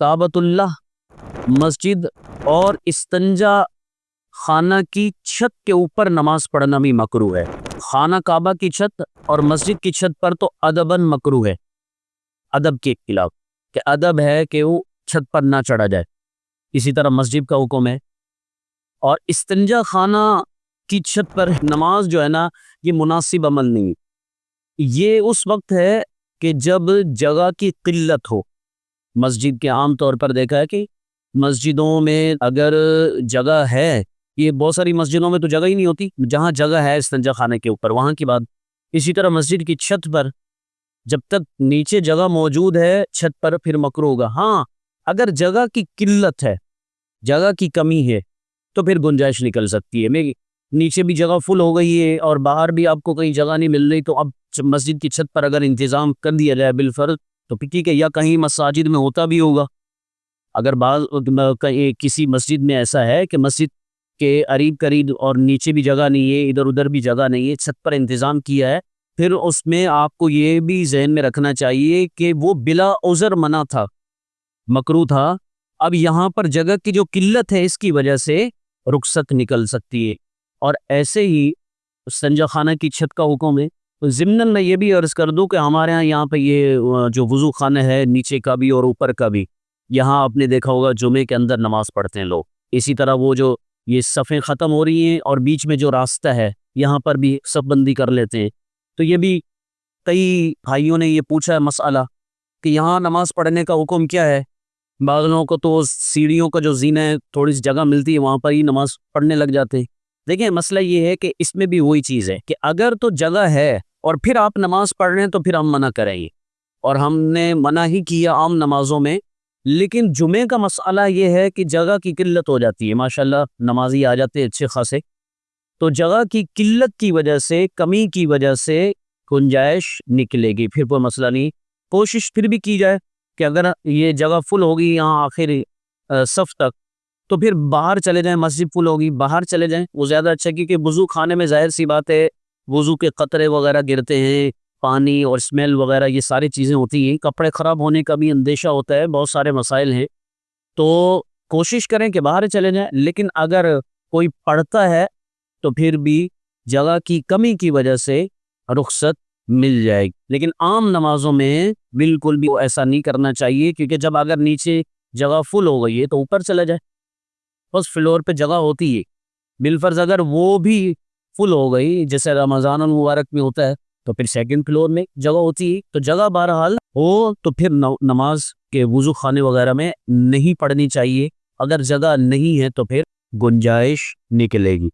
کعبۃ اللہ مسجد اور استنجا خانہ کی چھت کے اوپر نماز پڑھنا بھی مکروہ ہے۔ خانہ کعبہ کی چھت اور مسجد کی چھت پر تو ادباً مکروہ ہے، ادب کے خلاف، کہ ادب ہے کہ وہ چھت پر نہ چڑھا جائے۔ اسی طرح مسجد کا حکم ہے۔ اور استنجا خانہ کی چھت پر نماز جو ہے نا، یہ مناسب عمل نہیں، یہ اس وقت ہے کہ جب جگہ کی قلت ہو۔ مسجد کے عام طور پر دیکھا ہے کہ مسجدوں میں اگر جگہ ہے، یہ بہت ساری مسجدوں میں تو جگہ ہی نہیں ہوتی، جہاں جگہ ہے استنجا خانے کے اوپر وہاں کی بات۔ اسی طرح مسجد کی چھت پر جب تک نیچے جگہ موجود ہے چھت پر پھر مکروہ ہوگا۔ ہاں اگر جگہ کی قلت ہے، جگہ کی کمی ہے تو پھر گنجائش نکل سکتی ہے۔ نیچے بھی جگہ فل ہو گئی ہے اور باہر بھی آپ کو کہیں جگہ نہیں مل رہی، تو اب مسجد کی چھت پر اگر انتظام کر دیا جائے بالفرض تو ٹھیک ہے، یا کہیں مساجد میں ہوتا بھی ہوگا۔ اگر بعض کسی مسجد میں ایسا ہے کہ مسجد کے قریب قریب اور نیچے بھی جگہ نہیں ہے، ادھر ادھر بھی جگہ نہیں ہے، چھت پر انتظام کیا ہے، پھر اس میں آپ کو یہ بھی ذہن میں رکھنا چاہیے کہ وہ بلا عذر منع تھا، مکروہ تھا۔ اب یہاں پر جگہ کی جو قلت ہے اس کی وجہ سے رخصت نکل سکتی ہے۔ اور ایسے ہی استنجا خانہ کی چھت کا حکم ہے۔ ضمناً میں یہ بھی عرض کر دوں کہ ہمارے یہاں پہ یہ جو وضو خانہ ہے نیچے کا بھی اور اوپر کا بھی، یہاں آپ نے دیکھا ہوگا جمعے کے اندر نماز پڑھتے ہیں لوگ۔ اسی طرح وہ جو یہ صفیں ختم ہو رہی ہیں اور بیچ میں جو راستہ ہے یہاں پر بھی صف بندی کر لیتے ہیں۔ تو یہ بھی کئی بھائیوں نے یہ پوچھا ہے مسئلہ کہ یہاں نماز پڑھنے کا حکم کیا ہے۔ بعض لوگوں کو تو سیڑھیوں کا جو زینہ ہے تھوڑی سی جگہ ملتی ہے وہاں پر ہی نماز پڑھنے لگ جاتے ہیں۔ دیکھیں مسئلہ یہ ہے کہ اس میں بھی وہی چیز ہے کہ اگر تو جگہ ہے اور پھر آپ نماز پڑھ رہے ہیں تو پھر ہم منع کریں گے، اور ہم نے منع ہی کیا عام نمازوں میں۔ لیکن جمعے کا مسئلہ یہ ہے کہ جگہ کی قلت ہو جاتی ہے، ماشاءاللہ نمازی آ جاتے ہیں اچھے خاصے، تو جگہ کی قلت کی وجہ سے، کمی کی وجہ سے گنجائش نکلے گی، پھر کوئی مسئلہ نہیں۔ کوشش پھر بھی کی جائے کہ اگر یہ جگہ فل ہوگی یہاں آخر صف تک تو پھر باہر چلے جائیں، مسجد فل ہوگی باہر چلے جائیں، وہ زیادہ اچھا، کیونکہ وضو خانے میں ظاہر سی بات ہے وضو کے قطرے وغیرہ گرتے ہیں، پانی اور اسمیل وغیرہ یہ ساری چیزیں ہوتی ہیں، کپڑے خراب ہونے کا بھی اندیشہ ہوتا ہے، بہت سارے مسائل ہیں، تو کوشش کریں کہ باہر چلے جائیں۔ لیکن اگر کوئی پڑھتا ہے تو پھر بھی جگہ کی کمی کی وجہ سے رخصت مل جائے گی، لیکن عام نمازوں میں بالکل بھی ایسا نہیں کرنا چاہیے، کیونکہ جب اگر نیچے جگہ فل ہو گئی ہے تو اوپر چلا جائے، فرسٹ فلور پہ جگہ ہوتی ہے، بالفرض اگر وہ بھی فل ہو گئی جیسے رمضان المبارک میں ہوتا ہے تو پھر سیکنڈ فلور میں جگہ ہوتی ہے، تو جگہ بہرحال ہو تو پھر نماز کے وضو خانے وغیرہ میں نہیں پڑھنی چاہیے۔ اگر جگہ نہیں ہے تو پھر گنجائش نکلے گی۔